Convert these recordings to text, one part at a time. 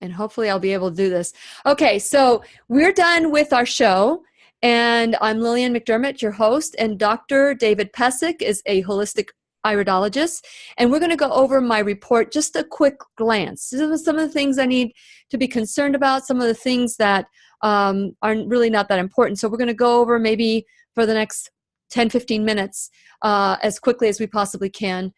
and hopefully I'll be able to do this. Okay, so we're done with our show, and I'm Lillian McDermott, your host, and Dr. David Pesek is a holistic iridologist, and we're going to go over my report, just a quick glance. Some of the things I need to be concerned about, some of the things that are really not that important. So we're going to go over maybe for the next 10, 15 minutes as quickly as we possibly can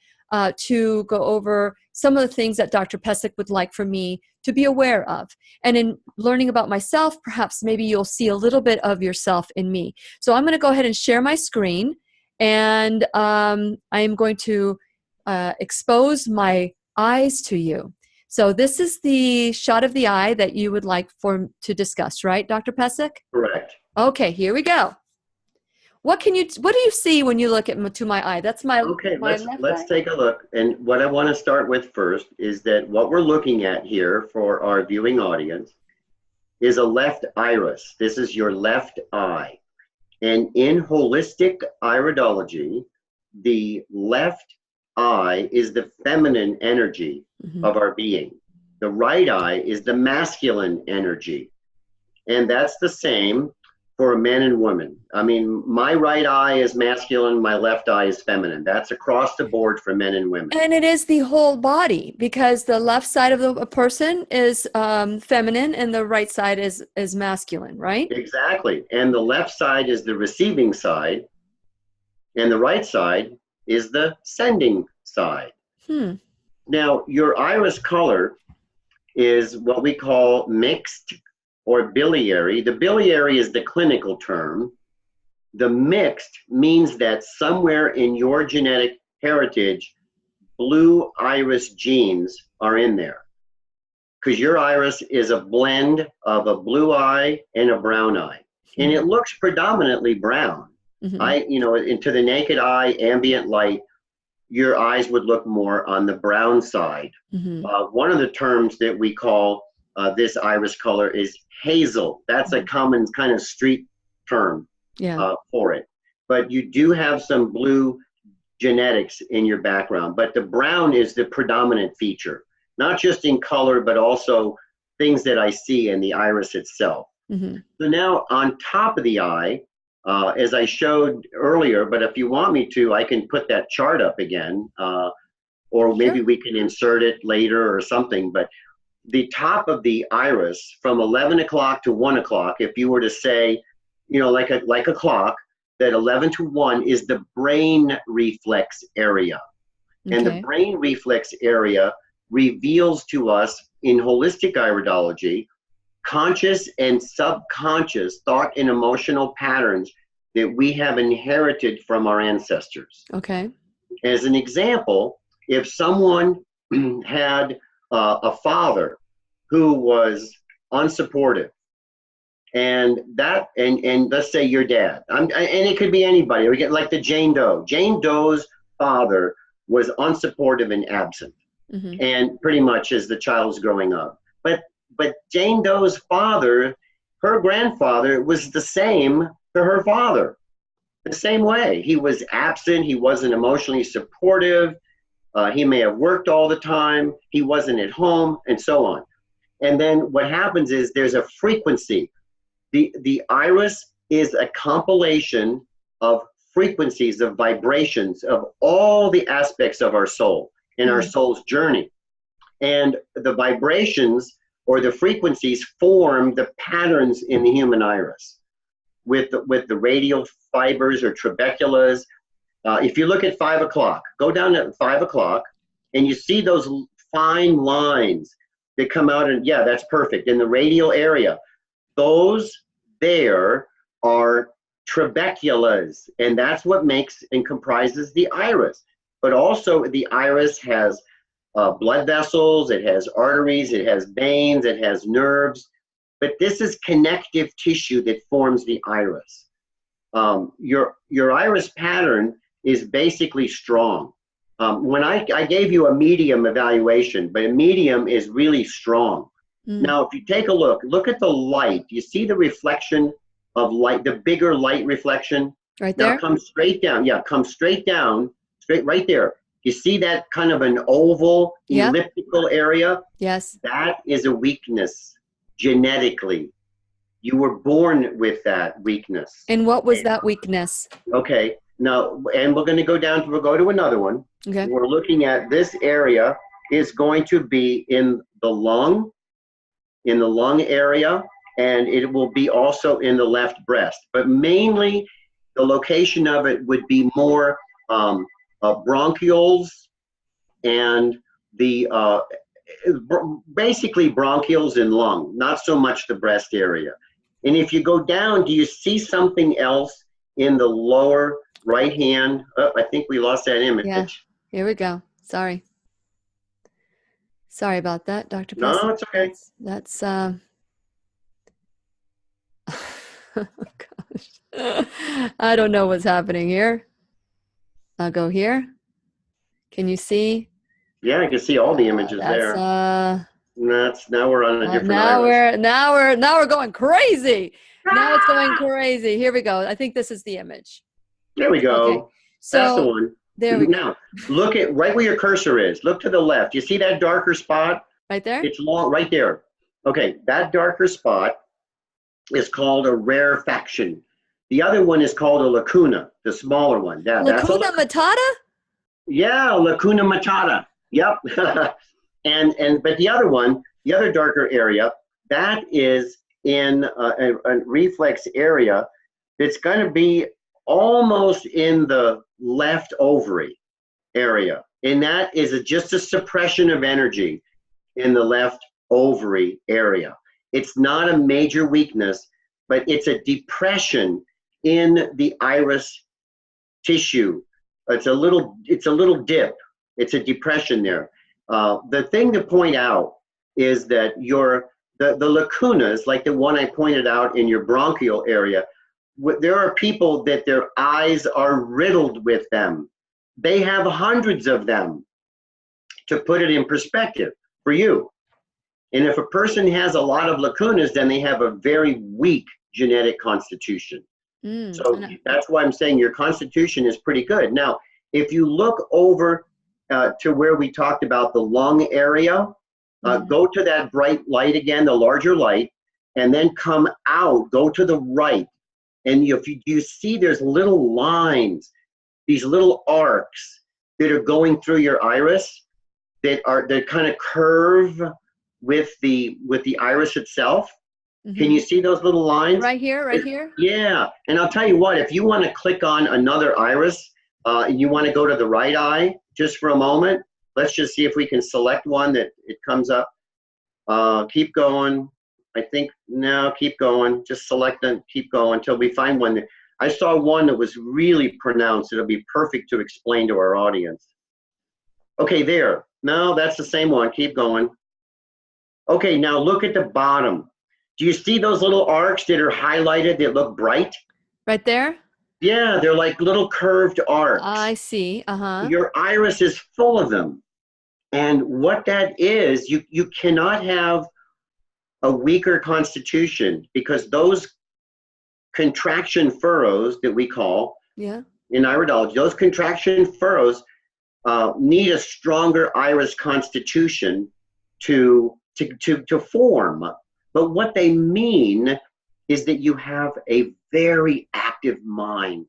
to go over some of the things that Dr. Pesek would like for me to be aware of. And in learning about myself, perhaps maybe you'll see a little bit of yourself in me. So I'm going to go ahead and share my screen, and I am going to expose my eyes to you. So this is the shot of the eye that you would like to discuss, right, Dr. Pesek? Correct. Okay, here we go. What do you see when you look to my eye? That's my okay. my Let's take a look. And what I want to start with first is that what we're looking at here for our viewing audience is a left iris. This is your left eye. And in holistic iridology, the left eye is the feminine energy of our being. The right eye is the masculine energy. And that's the same for men and women. I mean, my right eye is masculine, my left eye is feminine. That's across the board for men and women. And it is the whole body, because the left side of a person is feminine and the right side is masculine, right? Exactly. And the left side is the receiving side, and the right side is the sending side. Now, your iris color is what we call mixed or biliary. The biliary is the clinical term. The mixed means that somewhere in your genetic heritage, blue iris genes are in there. Because your iris is a blend of a blue eye and a brown eye. And it looks predominantly brown. Into the naked eye, ambient light, your eyes would look more on the brown side. One of the terms that we call this iris color is hazel. That's a common kind of street term for it. But you do have some blue genetics in your background. But the brown is the predominant feature, not just in color, but also things that I see in the iris itself. So now on top of the eye, as I showed earlier, but if you want me to, I can put that chart up again, or maybe we can insert it later or something. But the top of the iris from 11 o'clock to 1 o'clock, if you were to say, like a clock, that 11 to 1 is the brain reflex area. And the brain reflex area reveals to us in holistic iridology conscious and subconscious thought and emotional patterns that we have inherited from our ancestors. As an example, if someone had a father who was unsupportive, and let's say your dad, and it could be anybody, we get like the Jane Doe. Jane Doe's father was unsupportive and absent, and pretty much as the child was growing up. But Jane Doe's father, her grandfather, was the same to her father, the same way. He was absent, he wasn't emotionally supportive, he may have worked all the time, he wasn't at home, and so on. And then what happens is there's a frequency. The iris is a compilation of frequencies, of vibrations, of all the aspects of our soul and our soul's journey. And the vibrations or the frequencies form the patterns in the human iris with the radial fibers or trabeculas. If you look at 5 o'clock, go down at 5 o'clock and you see those fine lines that come out, and that's perfect. In the radial area, those there are trabeculas, and that's what makes and comprises the iris. But also the iris has blood vessels, it has arteries, it has veins, it has nerves. But this is connective tissue that forms the iris. Your iris pattern is basically strong. When I gave you a medium evaluation, but a medium is really strong. Now, if you take a look at the light. You see the reflection of light, the bigger light reflection? Right there? Now come straight down. Yeah, come straight down, straight right there. You see that kind of an oval, elliptical area? Yes. That is a weakness genetically. You were born with that weakness. And what was that weakness? Okay. Now, and we're going to go down to, we'll go to another one. Okay. We're looking at this area is going to be in the lung area, and it will be also in the left breast. But mainly, the location of it would be more bronchioles and the basically bronchioles and lung, not so much the breast area. And if you go down, do you see something else in the lower right hand? Oh, I think we lost that image. Yeah, here we go. Sorry about that, Dr. No, Pesek. it's okay. That's oh gosh. I don't know what's happening here. I'll go here. Can you see? Yeah, I can see all the images there. Now we're on a different iris. Now we're going crazy. Now it's going crazy. Here we go. I think this is the image. There we go. Okay. So that's the one. There we go. Now look at right where your cursor is. Look to the left. You see that darker spot? Right there? It's long right there. Okay, that darker spot is called a rarefaction. The other one is called a lacuna, the smaller one. Lacuna matata? Yeah, lacuna matata. Yep. But the other one, the other darker area, that is in a reflex area that's going to be almost in the left ovary area. And that is just a suppression of energy in the left ovary area. It's not a major weakness, but it's a depression in the iris tissue. It's a little dip. It's a depression there. The thing to point out is that the lacunas, like the one I pointed out in your bronchial area, there are people that their eyes are riddled with them. They have hundreds of them, to put it in perspective for you. And if a person has a lot of lacunas, then they have a very weak genetic constitution. So that's why I'm saying your constitution is pretty good. Now, if you look over to where we talked about the lung area, go to that bright light again, the larger light, and then come out, go to the right. And if you see there's little lines, these little arcs that are going through your iris that kind of curve with the iris itself. Can you see those little lines? Right here? Yeah. And I'll tell you what, if you want to click on another iris and you want to go to the right eye just for a moment, let's just see if we can select one that it comes up. Keep going. I think, no, keep going. Just select them, keep going until we find one. I saw one that was really pronounced. It'll be perfect to explain to our audience. Okay, there. No, that's the same one. Keep going. Okay, now look at the bottom. Do you see those little arcs that are highlighted that look bright? Right there? Yeah, they're like little curved arcs. I see. Your iris is full of them. And what that is, you cannot have a weaker constitution because those contraction furrows that we call in iridology, those contraction furrows need a stronger iris constitution to form. But what they mean is that you have a very active mind.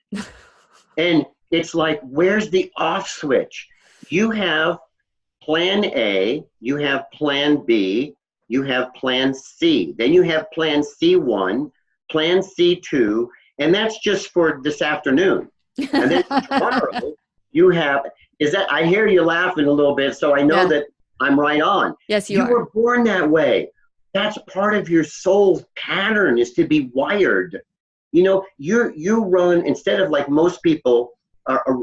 And it's like, where's the off switch? You have plan A, you have plan B, you have plan C. Then you have plan C1, plan C2, and that's just for this afternoon. And then tomorrow you have, I hear you laughing a little bit, so I know that I'm right on. Yes, you are. You were born that way. That's part of your soul's pattern, is to be wired. You know, you run, instead of like most people,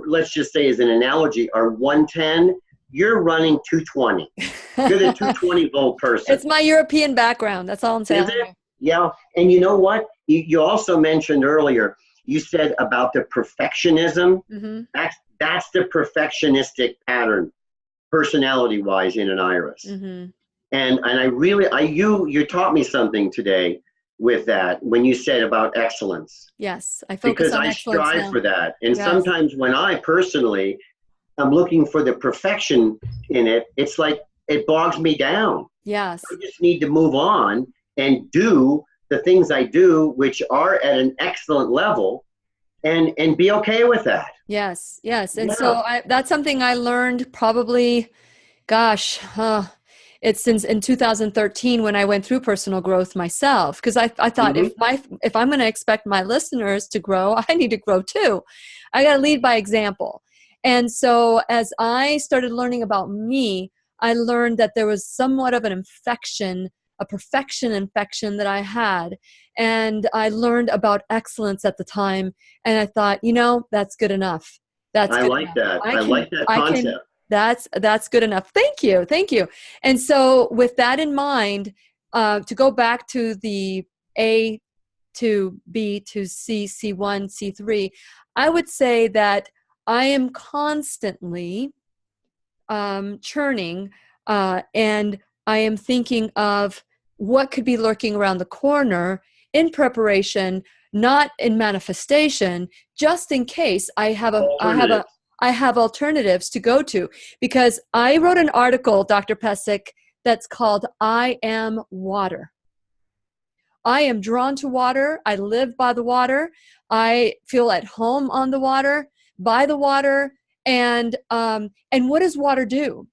let's just say as an analogy, are 110, you're running 220. You're the 220 volt person. It's my European background. That's all I'm saying. Is it? Yeah. And you know what? You also mentioned earlier, you said about the perfectionism. That's the perfectionistic pattern, personality-wise, in an iris. And you taught me something today with that when you said about excellence. Yes, I focus on excellence because I strive for that. And sometimes when I personally I'm looking for the perfection in it, it's like it bogs me down. Yes. I just need to move on and do the things I do, which are at an excellent level, and be okay with that. Yes, yes. And so that's something I learned probably, gosh, it's since in 2013 when I went through personal growth myself, because I thought if I'm going to expect my listeners to grow, I need to grow too. I got to lead by example. And so as I started learning about me, I learned that there was somewhat of an infection, a perfection infection that I had. And I learned about excellence at the time. And I thought, that's good enough. That's I good like enough. that. I like that concept. That's good enough. Thank you. Thank you. And so with that in mind, to go back to the A to B to C, C1, C3, I would say that I am constantly churning, and I am thinking of what could be lurking around the corner in preparation, not in manifestation, just in case I have alternatives to go to. Because I wrote an article, Dr. Pesek, that's called I Am Water. I am drawn to water. I live by the water. I feel at home on the water, by the water. And what does water do?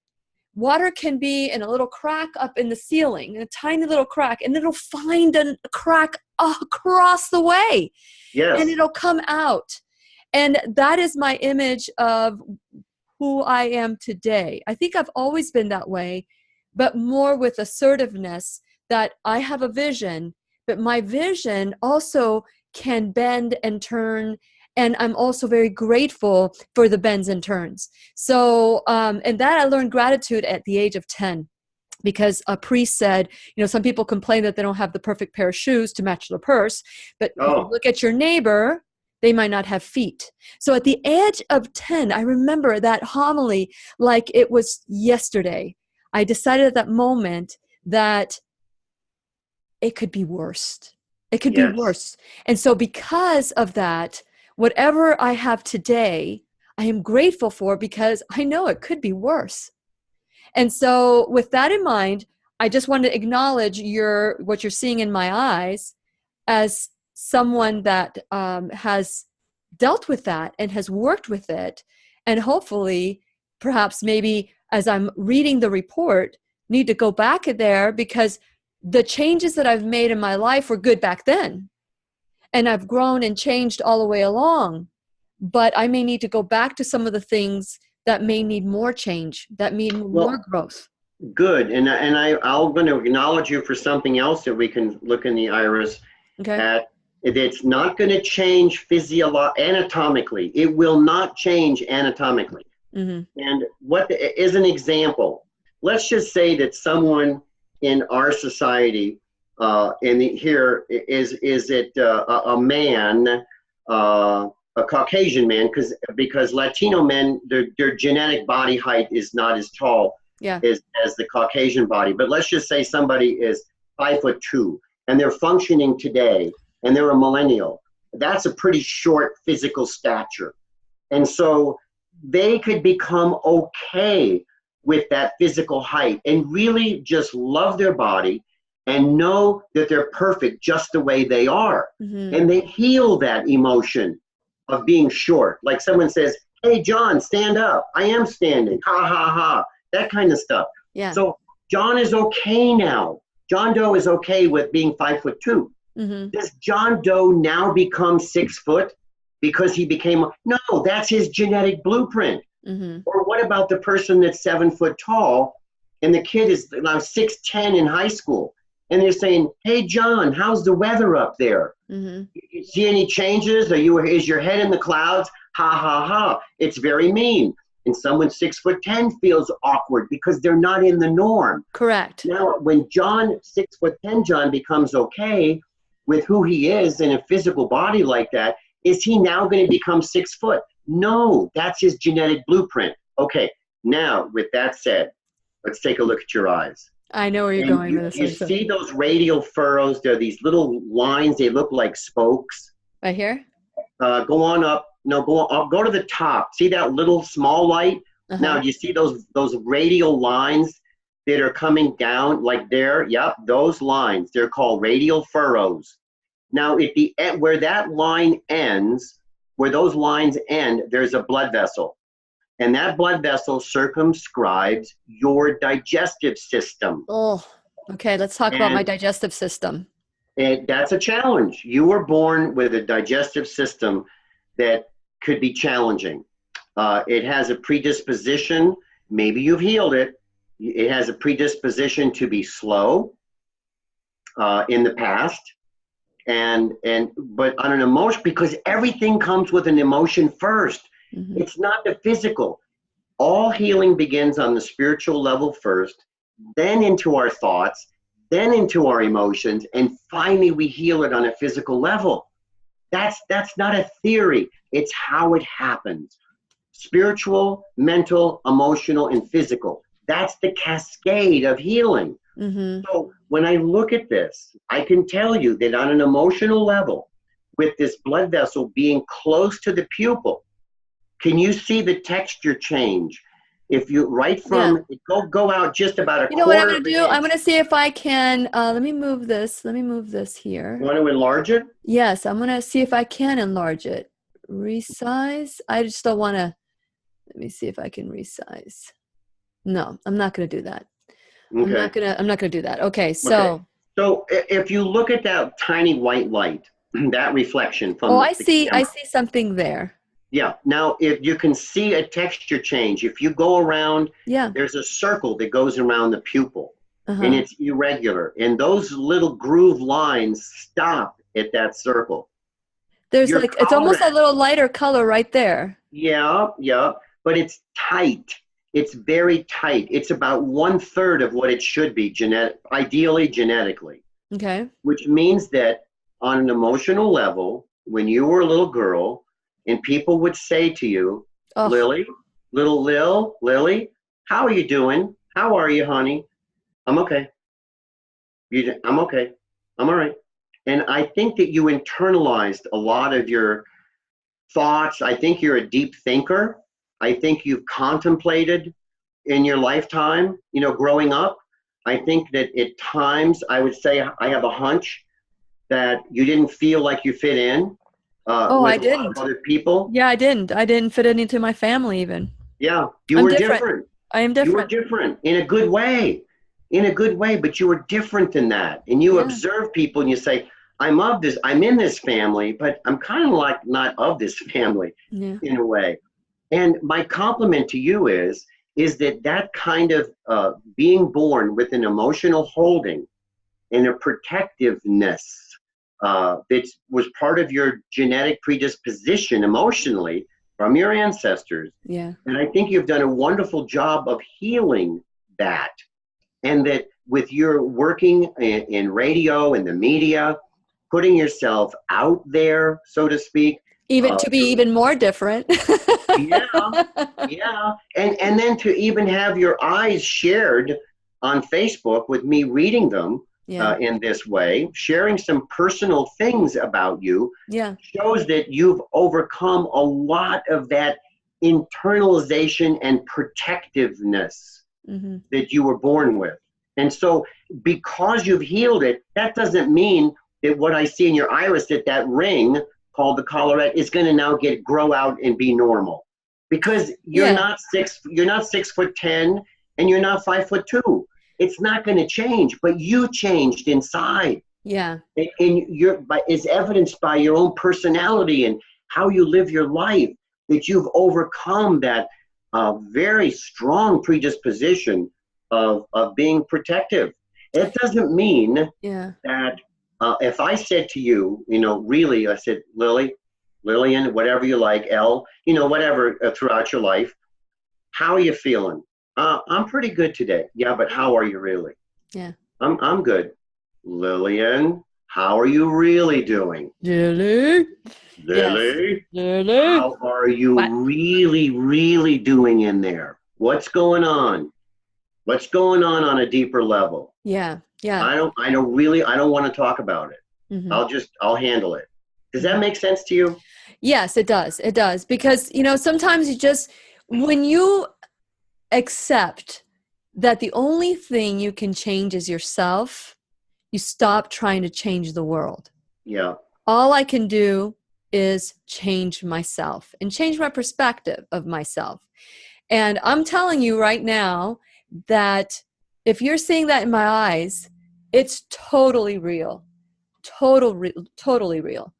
Water can be in a little crack up in the ceiling, a tiny little crack, and it'll find a crack across the way. Yes. And it'll come out. And that is my image of who I am today. I think I've always been that way, but more with assertiveness, that I have a vision, but my vision also can bend and turn. And I'm also very grateful for the bends and turns. So, and that I learned gratitude at the age of 10, because a priest said, some people complain that they don't have the perfect pair of shoes to match their purse, but if you look at your neighbor, they might not have feet. So at the age of 10, I remember that homily like it was yesterday. I decided at that moment that it could be worse. It could be worse. And so because of that, whatever I have today, I am grateful for, because I know it could be worse. And so with that in mind, I just want to acknowledge what you're seeing in my eyes as someone that has dealt with that and has worked with it. And hopefully, perhaps maybe as I'm reading the report, need to go back there, because the changes that I've made in my life were good back then. And I've grown and changed all the way along. But I may need to go back to some of the things that may need more change, that need more growth. Good. And I'm going to acknowledge you for something else that we can look in the iris at. It's not going to change anatomically. It will not change anatomically. Mm-hmm. And what is an example? Let's just say that someone in our society, here is it a man, a Caucasian man, because Latino men, their genetic body height is not as tall as the Caucasian body. But let's just say somebody is 5'2" and they're functioning today, and they're a millennial. That's a pretty short physical stature. And so they could become okay with that physical height and really just love their body and know that they're perfect just the way they are. Mm-hmm. And they heal that emotion of being short. Like someone says, "Hey, John, stand up." I am standing. Ha, ha, ha. That kind of stuff. Yeah. So John is okay now. John Doe is okay with being 5'2". Mm-hmm. Does John Doe now become 6 foot because he became? No, that's his genetic blueprint. Mm-hmm. Or what about the person that's 7 foot tall and the kid is now 6'10" in high school, and they're saying, "Hey, John, how's the weather up there? Mm-hmm. You see any changes? Is your head in the clouds? Ha, ha, ha." It's very mean. And someone 6'10" feels awkward because they're not in the norm. Correct. Now, when John, 6'10" John, becomes okay with who he is in a physical body like that, is he now going to become 6 foot? No, that's his genetic blueprint. Okay, now with that said, let's take a look at your eyes. I know where you're going with this. You see those radial furrows? They're these little lines. They look like spokes. Right here? Go on up. No, go to the top. See that little small light? Now, you see those radial lines that are coming down like there? Yep, those lines. They're called radial furrows. Now, at the end, where that line ends, where those lines end, there's a blood vessel. And that blood vessel circumscribes your digestive system. Oh, okay. Let's talk about my digestive system. That's a challenge. You were born with a digestive system that could be challenging. It has a predisposition. Maybe you've healed it. It has a predisposition to be slow in the past. But on an emotion, because everything comes with an emotion first. Mm-hmm. It's not the physical. All healing begins on the spiritual level first, then into our thoughts, then into our emotions, and finally we heal it on a physical level. That's not a theory. It's how it happens. Spiritual, mental, emotional, and physical. That's the cascade of healing. Mm-hmm. So when I look at this, I can tell you that on an emotional level, with this blood vessel being close to the pupil, can you see the texture change? If you go out just about a quarter. You know what I'm going to do? I'm going to see if I can. Let me move this. Let me move this here. You want to enlarge it? Yes, I'm going to see if I can enlarge it. Resize. I just don't want to. Let me see if I can resize. No, I'm not going to do that. Okay. I'm not going to do that. Okay, so. Okay. So if you look at that tiny white light, that reflection from I see something there. Yeah. Now, if you can see a texture change, if you go around, there's a circle that goes around the pupil, and it's irregular. And those little groove lines stop at that circle. There's it's almost a little lighter color right there. Yeah. But it's tight. It's very tight. It's about 1/3 of what it should be, ideally genetically. Okay. Which means that on an emotional level, when you were a little girl, and people would say to you, Lily, Lily, how are you doing? How are you, honey? I'm okay. I'm okay. I'm all right. And I think that you internalized a lot of your thoughts. I think you're a deep thinker. I think you've contemplated in your lifetime, growing up. I think that at times, I would say I have a hunch that you didn't feel like you fit in. I didn't. A lot of other people. Yeah, I didn't. I didn't fit into my family even. Yeah, you were different. I am different. You were different in a good way. But you were different than that. And you observe people and you say, I'm in this family, but I'm kind of like not of this family in a way. And my compliment to you is that kind of being born with an emotional holding and a protectiveness that was part of your genetic predisposition emotionally from your ancestors. Yeah. And I think you've done a wonderful job of healing that. And that with your working in radio and the media, putting yourself out there, so to speak. To be even more different. Yeah. And then to even have your eyes shared on Facebook with me reading them in this way, sharing some personal things about you shows that you've overcome a lot of that internalization and protectiveness that you were born with. And so because you've healed it, that doesn't mean that what I see in your iris, that ring called the collarette is going to now grow out and be normal, because you're not 6'10" and you're not 5'2". It's not going to change, but you changed inside. Yeah. And is evidenced by your own personality and how you live your life, that you've overcome that very strong predisposition of being protective. It doesn't mean that if I said to you, really, I said, Lillian, whatever you like, whatever throughout your life, how are you feeling? I'm pretty good today. Yeah, but how are you really? Yeah. I'm good. Lillian, how are you really doing? Lily? Yes. Lily? How are you really, really doing in there? What's going on? What's going on a deeper level? Yeah. Yeah. I don't want to talk about it. Mm-hmm. I'll handle it. Does that make sense to you? Yes, it does. It does. Because, sometimes when you accept that the only thing you can change is yourself, you stop trying to change the world. Yeah. All I can do is change myself and change my perspective of myself. And I'm telling you right now that if you're seeing that in my eyes, it's totally real. Totally real.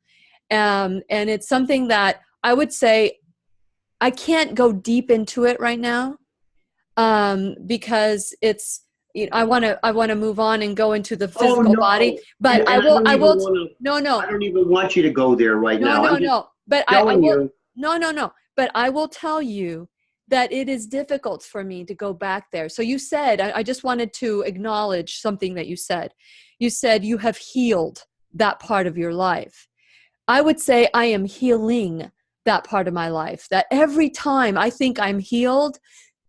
And it's something that I would say I can't go deep into it right now, because it's, I want to move on and go into the physical body, but and I will I don't even want you to go there right now. But I will but I will tell you that it is difficult for me to go back there. So you said, I just wanted to acknowledge something that you said. You said you have healed that part of your life. I would say I am healing that part of my life, that every time I think I'm healed,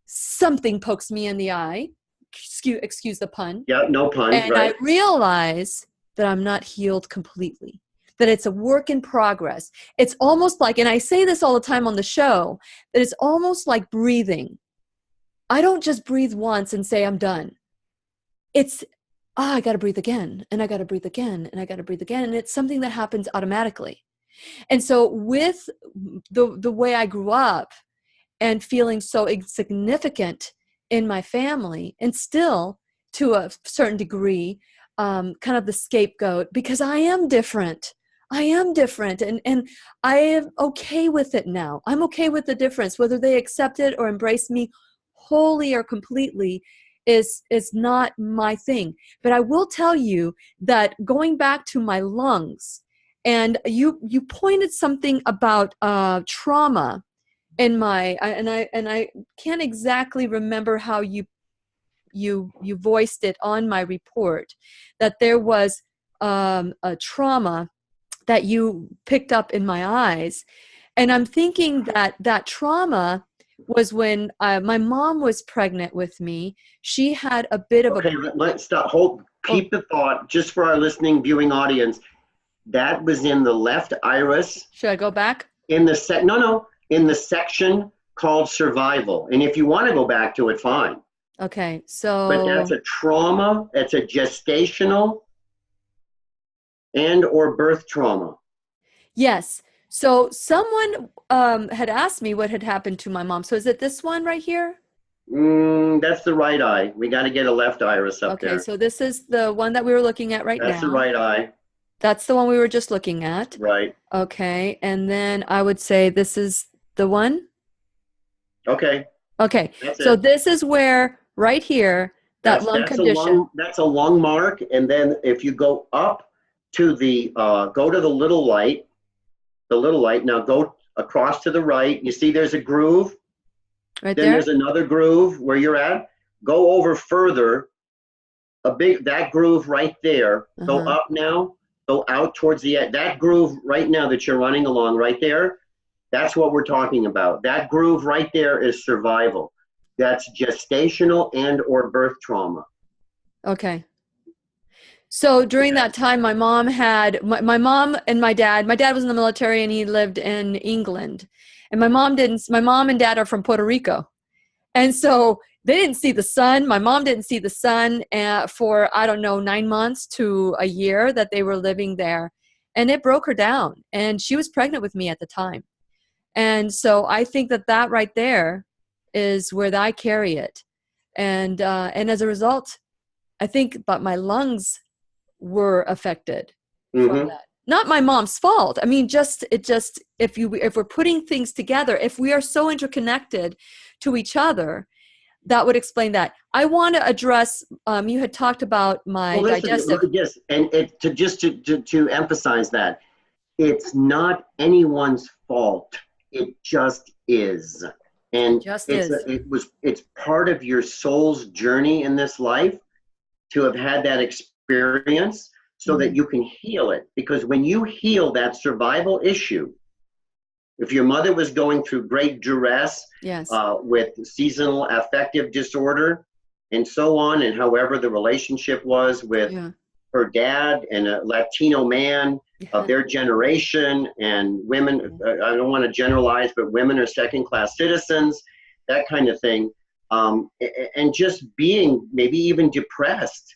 something pokes me in the eye. Excuse the pun. Yeah, no puns, and right? I realize that I'm not healed completely, that it's a work in progress. It's almost like, and I say this all the time on the show, that it's almost like breathing. I don't just breathe once and say I'm done. It's, I got to breathe again, and I got to breathe again, and I got to breathe again. And it's something that happens automatically. And so with the way I grew up and feeling so insignificant in my family, and still to a certain degree, kind of the scapegoat, because I am different. And I am okay with it now. I'm okay with the difference. Whether they accept it or embrace me wholly or completely is not my thing. But I will tell you that going back to my lungs, and you pointed something about trauma in my, and I can't exactly remember how you voiced it on my report, that there was a trauma that you picked up in my eyes. And I'm thinking that trauma was when my mom was pregnant with me. She had a bit of okay, let's stop. Keep the thought, just for our listening, viewing audience. That was in the left iris. Should I go back? In the in the section called survival. And if you want to go back to it, fine. Okay, so. But that's a trauma. That's a gestational and or birth trauma. Yes. So someone had asked me what had happened to my mom. So is it this one right here? That's the right eye. We got to get a left iris up there. Okay, so this is the one that we were looking at right now. That's the right eye. That's the one we were just looking at. Right. Okay, and then I would say this is the one. Okay. Okay, so this is where, right here, that lung condition. That's a lung mark. And then if you go up to the, go to the little light, now go across to the right. You see there's a groove. Right then there? There's another groove where you're at. Go over further, that groove right there. Go up now, go out towards the end. That groove right now that you're running along right there, that's what we're talking about. That groove right there is survival. That's gestational and or birth trauma. Okay. So during that time, my mom had, my mom and my dad was in the military and he lived in England. And my mom and dad are from Puerto Rico. And so they didn't see the sun. My mom didn't see the sun for, 9 months to a year that they were living there. And it broke her down. And she was pregnant with me at the time. And so I think that right there is where I carry it. And as a result, I think but my lungs were affected from that. Not my mom's fault. I mean, if we're putting things together, if we are so interconnected to each other, that would explain that. I want to address, you had talked about my digestive. Yes, and to emphasize that, it's not anyone's fault. It just is. And it's part of your soul's journey in this life to have had that experience so that you can heal it. Because when you heal that survival issue, if your mother was going through great duress, with seasonal affective disorder and so on, and however the relationship was with her dad and a Latino man of their generation, and women, I don't want to generalize, but women are second-class citizens, that kind of thing. and just being maybe even depressed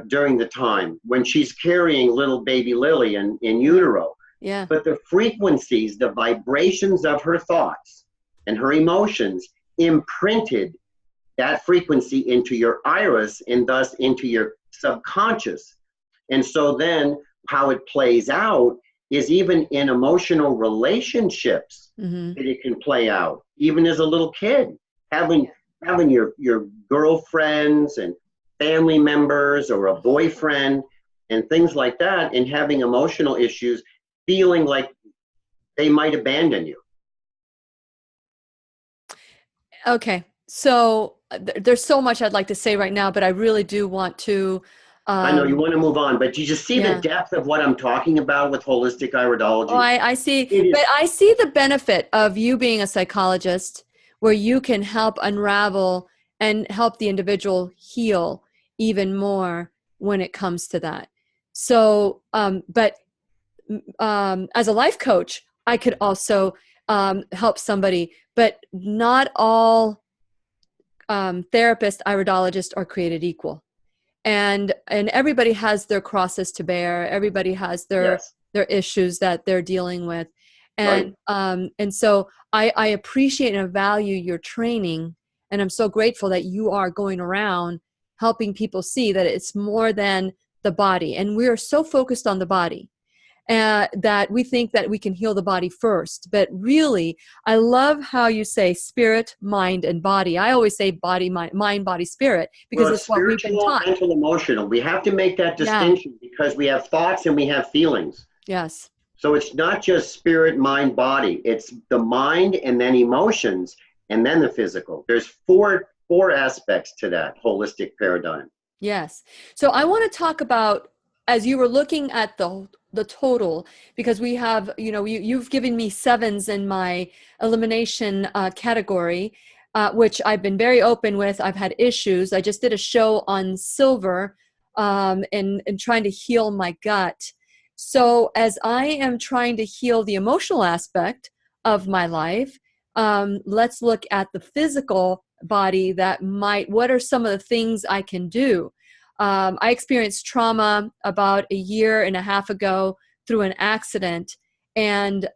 during the time when she's carrying little baby Lily in utero. Yeah. But the frequencies, the vibrations of her thoughts and her emotions imprinted that frequency into your iris and thus into your subconscious. And so then how it plays out is even in emotional relationships that it can play out, even as a little kid, having your girlfriends and family members or a boyfriend and things like that, and having emotional issues, feeling like they might abandon you. Okay. So there's so much I'd like to say right now, but I really do want to. I know you want to move on, but you just see the depth of what I'm talking about with holistic iridology. Oh, I see. But I see the benefit of you being a psychologist where you can help unravel and help the individual heal even more when it comes to that. So, but as a life coach, I could also help somebody, but not all therapists, iridologists are created equal. And everybody has their crosses to bear. Everybody has their issues that they're dealing with. And and so I appreciate and value your training. And I'm so grateful that you are going around helping people see that it's more than the body. And we are so focused on the body that we think that we can heal the body first. But really, I love how you say spirit, mind, and body. I always say body, mind, body, spirit, because it's what we've been taught. Mental, emotional. We have to make that distinction because we have thoughts and we have feelings. Yes. So it's not just spirit, mind, body. It's the mind and then emotions and then the physical. There's four aspects to that holistic paradigm. Yes. So I want to talk about, as you were looking at the total, because we have, you've given me 7s in my elimination category, which I've been very open with. I've had issues. I just did a show on silver and trying to heal my gut. So as I am trying to heal the emotional aspect of my life, let's look at the physical body what are some of the things I can do? I experienced trauma about a year and a half ago through an accident and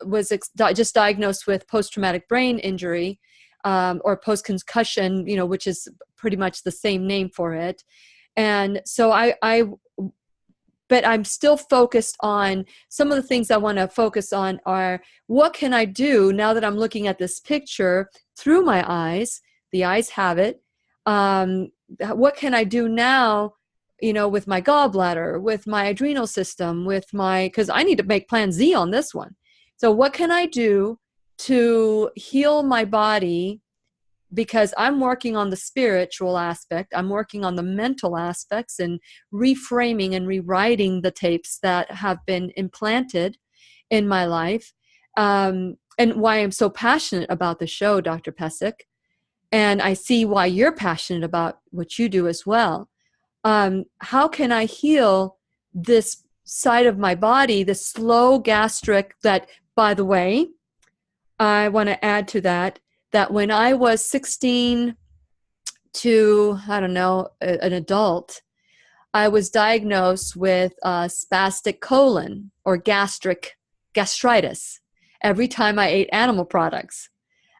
was just diagnosed with post-traumatic brain injury or post-concussion, which is pretty much the same name for it. And so but I'm still focused on some of the things I want to focus on are what can I do now that I'm looking at this picture through my eyes? The eyes have it. What can I do now, with my gallbladder, with my adrenal system, because I need to make plan Z on this one. So what can I do to heal my body? Because I'm working on the spiritual aspect. I'm working on the mental aspects and reframing and rewriting the tapes that have been implanted in my life. And why I'm so passionate about the show, Dr. Pesek. And I see why you're passionate about what you do as well. How can I heal this side of my body, the slow gastric that, by the way, I want to add to that when I was 16 to, an adult, I was diagnosed with spastic colon or gastritis every time I ate animal products.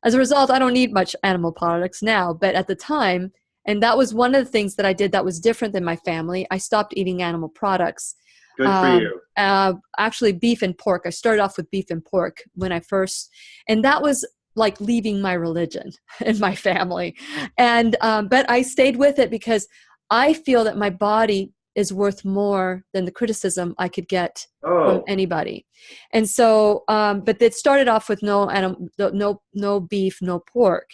As a result, I don't need much animal products now, but at the time, and that was one of the things that I did that was different than my family, I stopped eating animal products. Good for you. Actually, beef and pork. I started off with beef and pork when I first, and that was like leaving my religion and my family. And but I stayed with it because I feel that my body is worth more than the criticism I could get from anybody. And so, but it started off with no beef, no pork.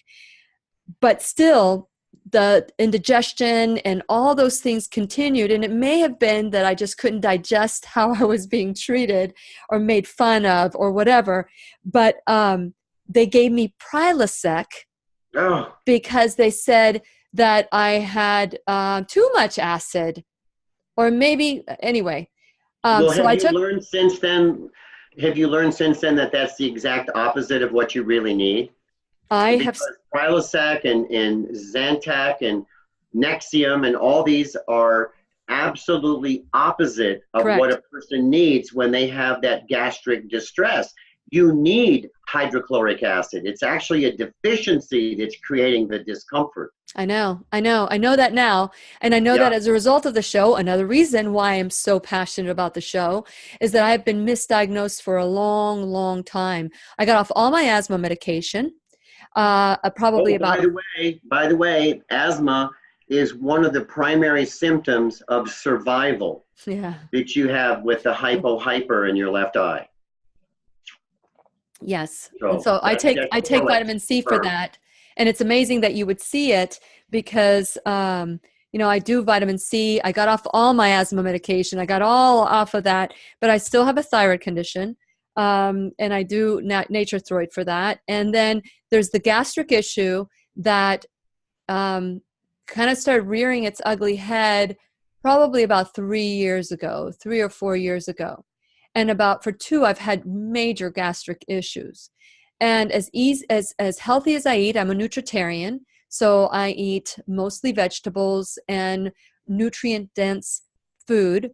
But still, the indigestion and all those things continued. And it may have been that I just couldn't digest how I was being treated or made fun of or whatever. But they gave me Prilosec because they said that I had too much acid. Or maybe, anyway. Have you learned since then that that's the exact opposite of what you really need? I have. Because Prilosec and Zantac and Nexium and all these are absolutely opposite of what Correct. a person needs when they have that gastric distress. You need hydrochloric acid. It's actually a deficiency that's creating the discomfort. I know that now. And I know Yeah. that as a result of the show, another reason why I'm so passionate about the show is that I've been misdiagnosed for a long, long time. I got off all my asthma medication, probably Oh, about, by the way, asthma is one of the primary symptoms of survival yeah. that you have with the hypo-hyper in your left eye. Yes. And So so that I take correlates. vitamin C for Confirmed. that. And it's amazing that you would see it because, I do vitamin C. I got off all my asthma medication. I got all off of that, but I still have a thyroid condition. And I do nature thyroid for that. And then there's the gastric issue that kind of started rearing its ugly head probably about 3 or 4 years ago. And about for 2, I've had major gastric issues. And as healthy as I eat, I'm a nutritarian. So I eat mostly vegetables and nutrient dense food.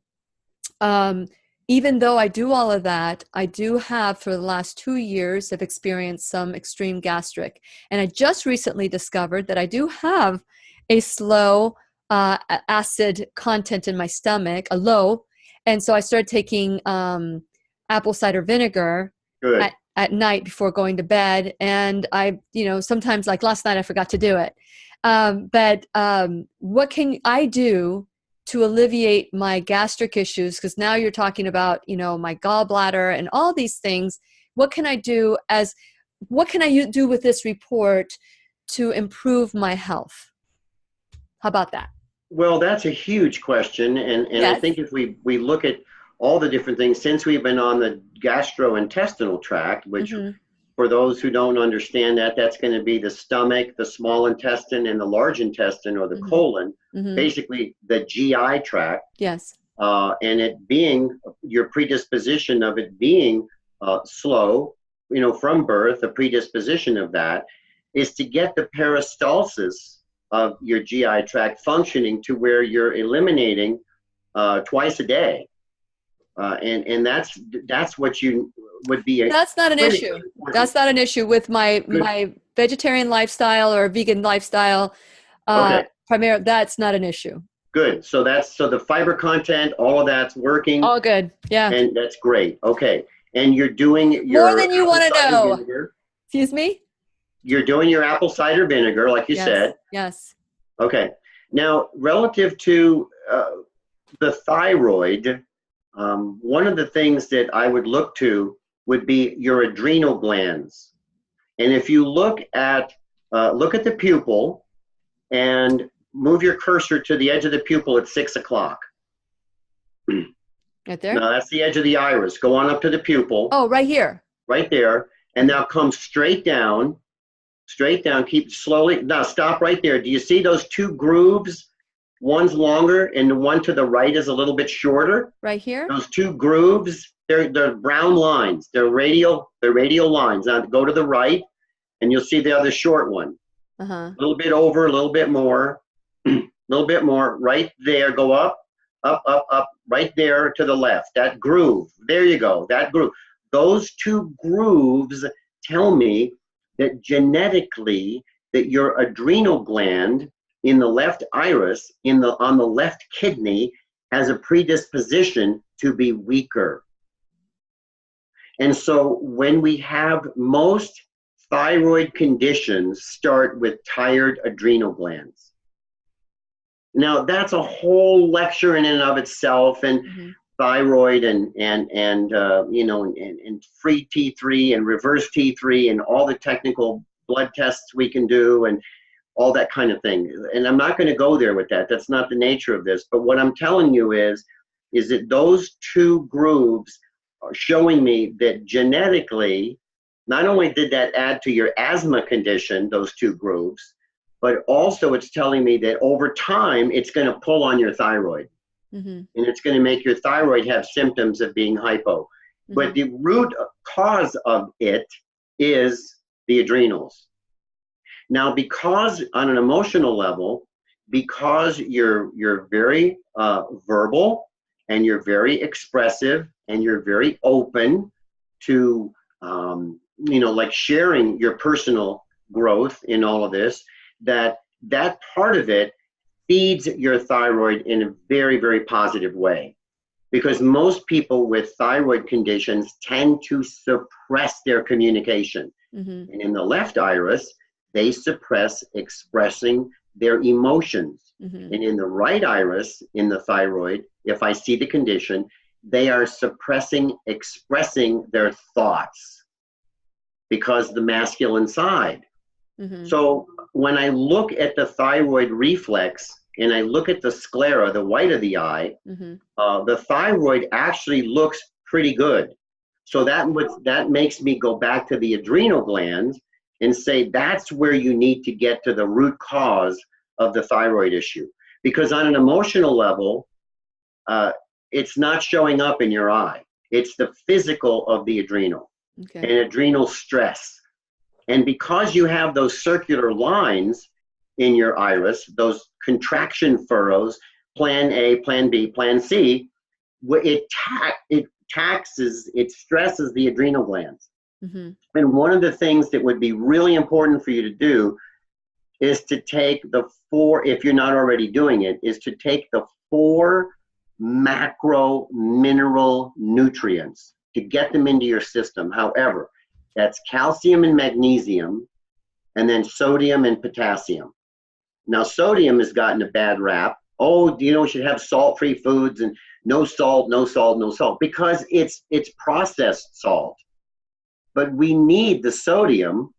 Even though I do all of that, I do have for the last 2 years have experienced some extreme gastric. And I just recently discovered that I do have a slow acid content in my stomach, a low. And so I started taking apple cider vinegar Good. at night before going to bed. And I, sometimes like last night, I forgot to do it. But what can I do to alleviate my gastric issues? Because now you're talking about, my gallbladder and all these things. What can I do do with this report to improve my health? How about that? Well, that's a huge question. And I Yes. think if we look at all the different things, since we've been on the gastrointestinal tract, which for those who don't understand that, that's going to be the stomach, the small intestine, and the large intestine, or the colon, basically the GI tract. Yes. And it being your predisposition of it being slow, from birth, a predisposition of that is to get the peristalsis of your GI tract functioning to where you're eliminating twice a day. And that's what you would be. That's not an issue. That's not an issue with my vegetarian lifestyle or vegan lifestyle. Okay. Primarily, that's not an issue. Good. So the fiber content, all of that's working. All good. Yeah. And that's great. Okay. And you're doing More your than you want to know. vinegar. Excuse me? You're doing your apple cider vinegar, like you said. Yes. Okay. Now, relative to the thyroid, one of the things that I would look to would be your adrenal glands. And if you look at the pupil and move your cursor to the edge of the pupil at 6 o'clock. Right there? Now, that's the edge of the iris. Go on up to the pupil. Oh, right here. Right there. And now come straight down, keep slowly. Now, stop right there. Do you see those 2 grooves? One's longer and the one to the right is a little bit shorter. Right here? Those 2 grooves, they're brown lines. They're radial lines. Now go to the right and you'll see the other short one. A little bit over, a little bit more, a little bit more. Right there, go up, right there to the left. That groove. There you go, that groove. Those 2 grooves tell me that genetically that your adrenal gland in the left iris, on the left kidney, has a predisposition to be weaker. And so when we have most thyroid conditions start with tired adrenal glands. Now that's a whole lecture in and of itself, and thyroid and free T3 and reverse T3 and all the technical blood tests we can do and all that kind of thing. And I'm not going to go there with that. That's not the nature of this. But what I'm telling you is that those 2 grooves are showing me that genetically, not only did that add to your asthma condition, those 2 grooves, but also it's telling me that over time, it's going to pull on your thyroid. And it's going to make your thyroid have symptoms of being hypo. But the root cause of it is the adrenals. Now, because on an emotional level, because you're very verbal and you're very expressive and you're very open to like sharing your personal growth in all of this, that part of it feeds your thyroid in a very, very positive way. Because most people with thyroid conditions tend to suppress their communication. Mm-hmm. And in the left iris, they suppress expressing their emotions. Mm-hmm. And in the right iris, in the thyroid, if I see the condition, they are suppressing expressing their thoughts because the masculine side. Mm-hmm. So when I look at the thyroid reflex and I look at the sclera, the white of the eye, mm-hmm. The thyroid actually looks pretty good. So that makes me go back to the adrenal glands and say that's where you need to get to the root cause of the thyroid issue. Because on an emotional level, it's not showing up in your eye. It's the physical of the adrenal and adrenal stress. And because you have those circular lines in your iris, those contraction furrows, plan A, plan B, plan C, it stresses the adrenal glands. Mm-hmm. And one of the things that would be really important for you to do is to take if you're not already doing it, is to take the 4 macro mineral nutrients to get them into your system. However, that's calcium and magnesium, and then sodium and potassium. Now, sodium has gotten a bad rap. Oh, we should have salt-free foods and no salt, no salt, no salt, because it's processed salt. But we need the sodium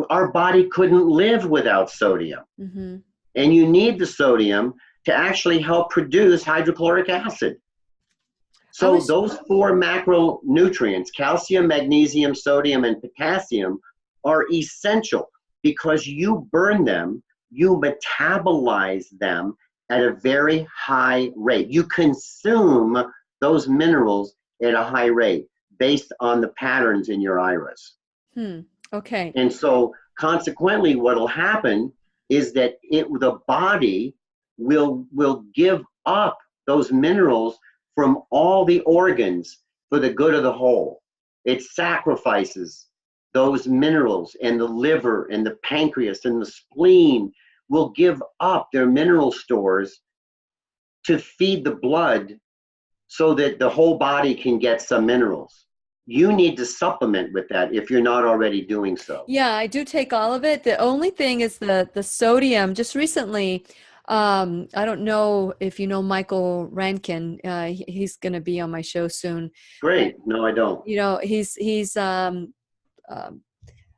our body couldn't live without sodium. Mm-hmm. And you need the sodium to actually help produce hydrochloric acid. So those 4 macronutrients, calcium, magnesium, sodium, and potassium, are essential because you burn them, you metabolize them at a very high rate. You consume those minerals at a high rate based on the patterns in your iris. Okay. And so consequently, what will happen is that the body will give up those minerals from all the organs for the good of the whole. It sacrifices those minerals, and the liver and the pancreas and the spleen will give up their mineral stores to feed the blood so that the whole body can get some minerals. You need to supplement with that if you're not already doing so. Yeah, I do take all of it. The only thing is the sodium. Just recently, I don't know if you know Michael Rankin. He's going to be on my show soon. Great. No, I don't. He's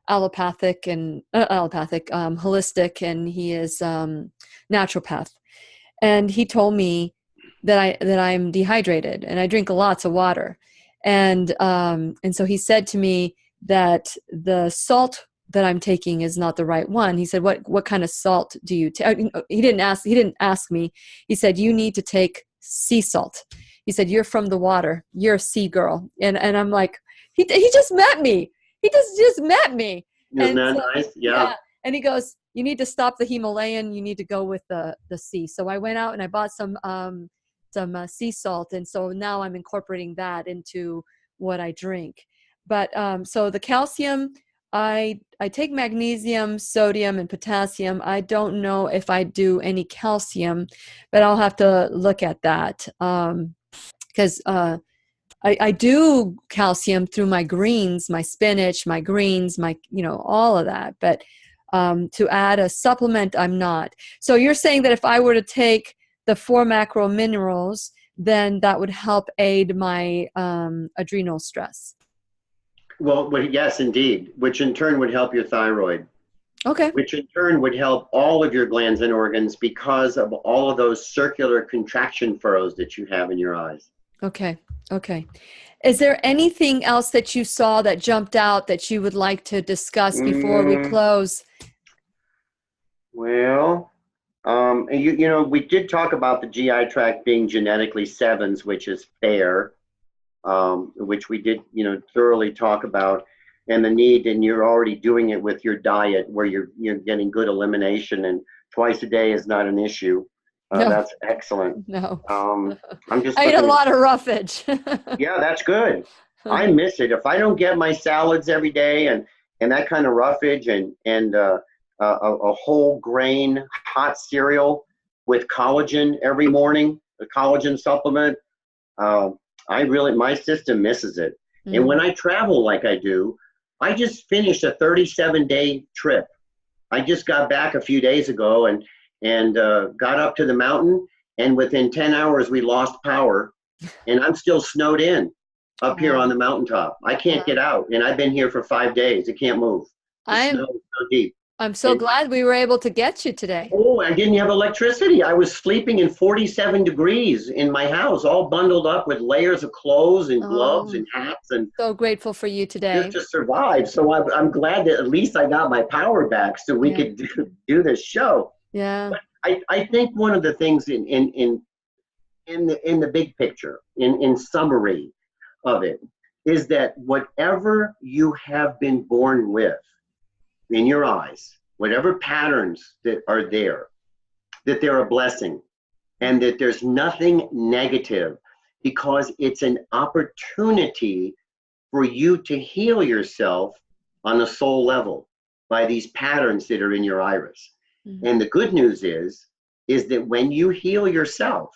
allopathic and holistic, and he is naturopath. And he told me that I'm dehydrated and I drink lots of water. And so he said to me that the salt that I'm taking is not the right one. He said, what kind of salt do you take? He didn't ask me. He said, you need to take sea salt. He said, you're from the water. You're a sea girl. And I'm like, he just met me. He just met me. Isn't that nice? Yeah. And he goes, you need to stop the Himalayan. You need to go with the sea. So I went out and I bought some sea salt. And so now I'm incorporating that into what I drink. But so the calcium, I take magnesium, sodium, and potassium. I don't know if I do any calcium, but I'll have to look at that because I do calcium through my greens, my spinach, my greens, all of that. But to add a supplement, I'm not. So you're saying that if I were to take the 4 macro minerals, then that would help aid my adrenal stress. Well, yes, indeed, which in turn would help your thyroid. Okay. Which in turn would help all of your glands and organs because of all of those circular contraction furrows that you have in your eyes. Okay. Is there anything else that you saw that jumped out that you would like to discuss before we close? Well, we did talk about the GI tract being genetically 7s, which is fair, which we did, thoroughly talk about. and the need, and you're already doing it with your diet where you're getting good elimination, and twice a day is not an issue. No, That's excellent. no. I'm just I eat a looking. lot of roughage. Yeah, that's good. I miss it. If I don't get my salads every day and that kind of roughage and a whole grain hot cereal with collagen every morning, a collagen supplement, my system misses it. And when I travel like I do, I just finished a 37-day trip. I just got back a few days ago and got up to the mountain, and within 10 hours we lost power, and I'm still snowed in up here on the mountaintop. I can't get out, and I've been here for 5 days. I can't move. The snow is so deep. I'm so glad we were able to get you today. Oh, I didn't have electricity. I was sleeping in 47 degrees in my house, all bundled up with layers of clothes and gloves and hats. And so grateful for you today. Just to survive. So I'm glad that at least I got my power back so we could do this show. Yeah. But I think one of the things in the big picture, in summary of it, is that whatever you have been born with, in your eyes, whatever patterns that are there, that they're a blessing, and that there's nothing negative, because it's an opportunity for you to heal yourself on a soul level by these patterns that are in your iris. And the good news is that when you heal yourself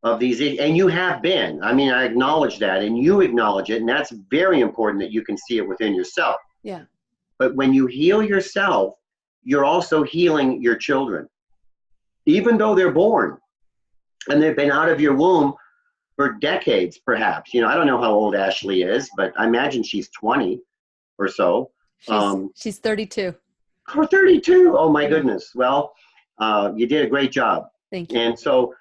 of these, and you have been, I mean, I acknowledge that, and you acknowledge it, and that's very important that you can see it within yourself. Yeah. But when you heal yourself, you're also healing your children. Even though they're born and they've been out of your womb for decades, perhaps. I don't know how old Ashley is, but I imagine she's 20 or so. She's 32. Oh, 32. Oh, my goodness. Well, you did a great job. Thank you. And so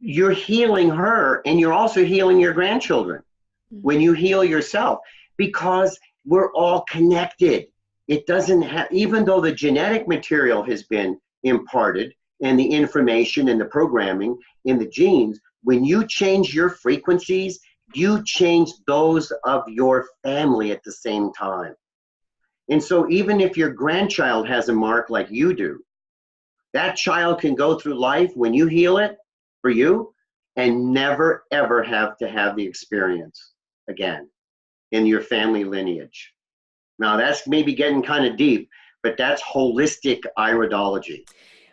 you're healing her, and you're also healing your grandchildren when you heal yourself, because we're all connected. It doesn't have, even though the genetic material has been imparted and the information and the programming in the genes, when you change your frequencies, you change those of your family at the same time. And so even if your grandchild has a mark like you do, that child can go through life when you heal it for you and never, ever have to have the experience again in your family lineage. Now that's maybe getting kind of deep, but that's holistic iridology.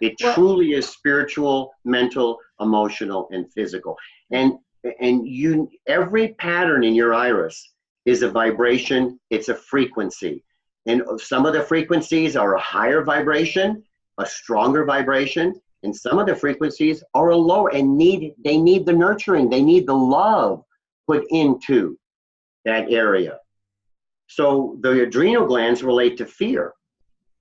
It truly is spiritual, mental, emotional, and physical. And every pattern in your iris is a vibration, it's a frequency. And some of the frequencies are a higher vibration, a stronger vibration, and some of the frequencies are a lower and they need the nurturing, they need the love put into that area. So the adrenal glands relate to fear.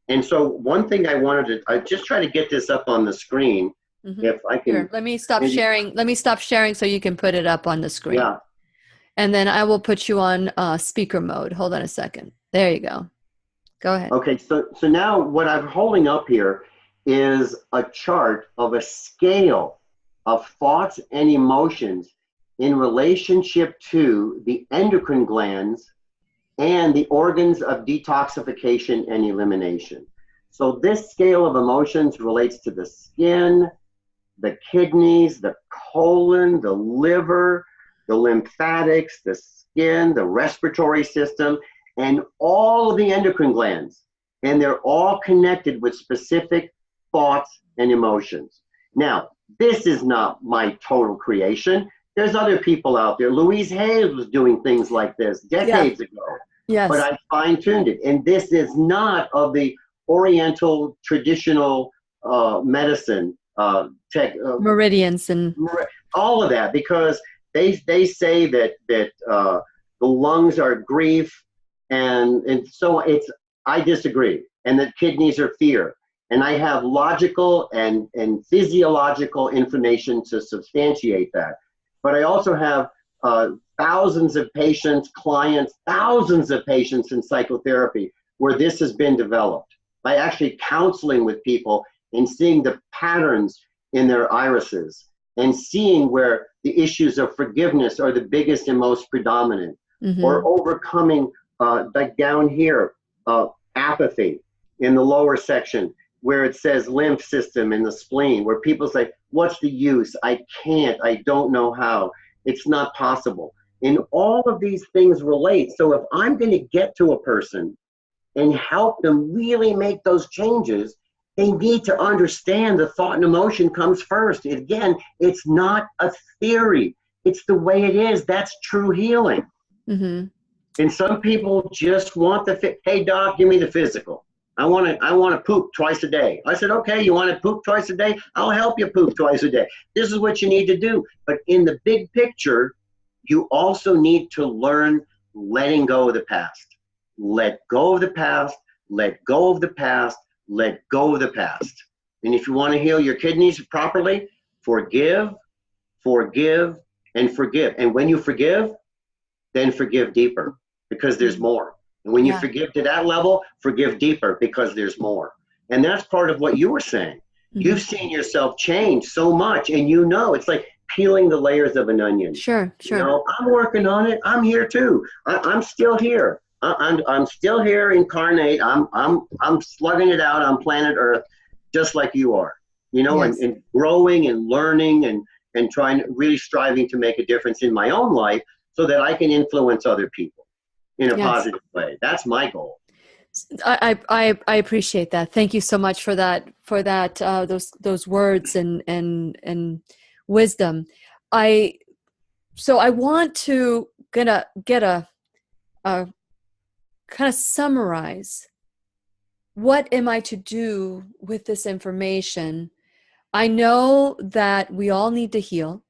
And so one thing I just try to get this up on the screen. If I can. Here, let me stop sharing so you can put it up on the screen. Yeah. And then I will put you on speaker mode. Hold on a second. There you go. Go ahead. Okay, so now what I'm holding up here is a chart of a scale of thoughts and emotions in relationship to the endocrine glands and the organs of detoxification and elimination. So this scale of emotions relates to the skin, the kidneys, the colon, the liver, the lymphatics, the skin, the respiratory system, and all of the endocrine glands. And they're all connected with specific thoughts and emotions. Now, this is not my total creation. There's other people out there. Louise Hay was doing things like this decades ago. Yes. But I fine-tuned it. And this is not of the Oriental traditional medicine meridians and all of that, because they say that the lungs are grief, and so I disagree, and that kidneys are fear. And I have logical and physiological information to substantiate that. But I also have thousands of patients, clients, thousands of patients in psychotherapy where this has been developed by actually counseling with people and seeing the patterns in their irises and seeing where the issues of forgiveness are the biggest and most predominant, or overcoming, like down here, apathy in the lower section, where it says lymph system in the spleen, where people say, what's the use? I can't, I don't know how. It's not possible. And all of these things relate. So if I'm going to get to a person and help them really make those changes, they need to understand the thought and emotion comes first. Again, it's not a theory. It's the way it is. That's true healing. And some people just want hey doc, give me the physical. I want to poop twice a day. I said, okay, you want to poop twice a day? I'll help you poop twice a day. This is what you need to do. But in the big picture, you also need to learn letting go of the past. Let go of the past, let go of the past, let go of the past. And if you want to heal your kidneys properly, forgive, forgive, and forgive. And when you forgive, then forgive deeper, because there's more. And when you forgive to that level, forgive deeper, because there's more. And that's part of what you were saying. You've seen yourself change so much, and you know, it's like peeling the layers of an onion. Sure. You know, I'm working on it. I'm here too. I'm still here. I'm still here incarnate. I'm slugging it out on planet Earth, just like you are. You know, and growing and learning and trying, really striving to make a difference in my own life so that I can influence other people in a positive way. That's my goal. I appreciate that. Thank you so much for that those words and wisdom. So I want to get a kind of summarize, what am I to do with this information? I know that we all need to heal.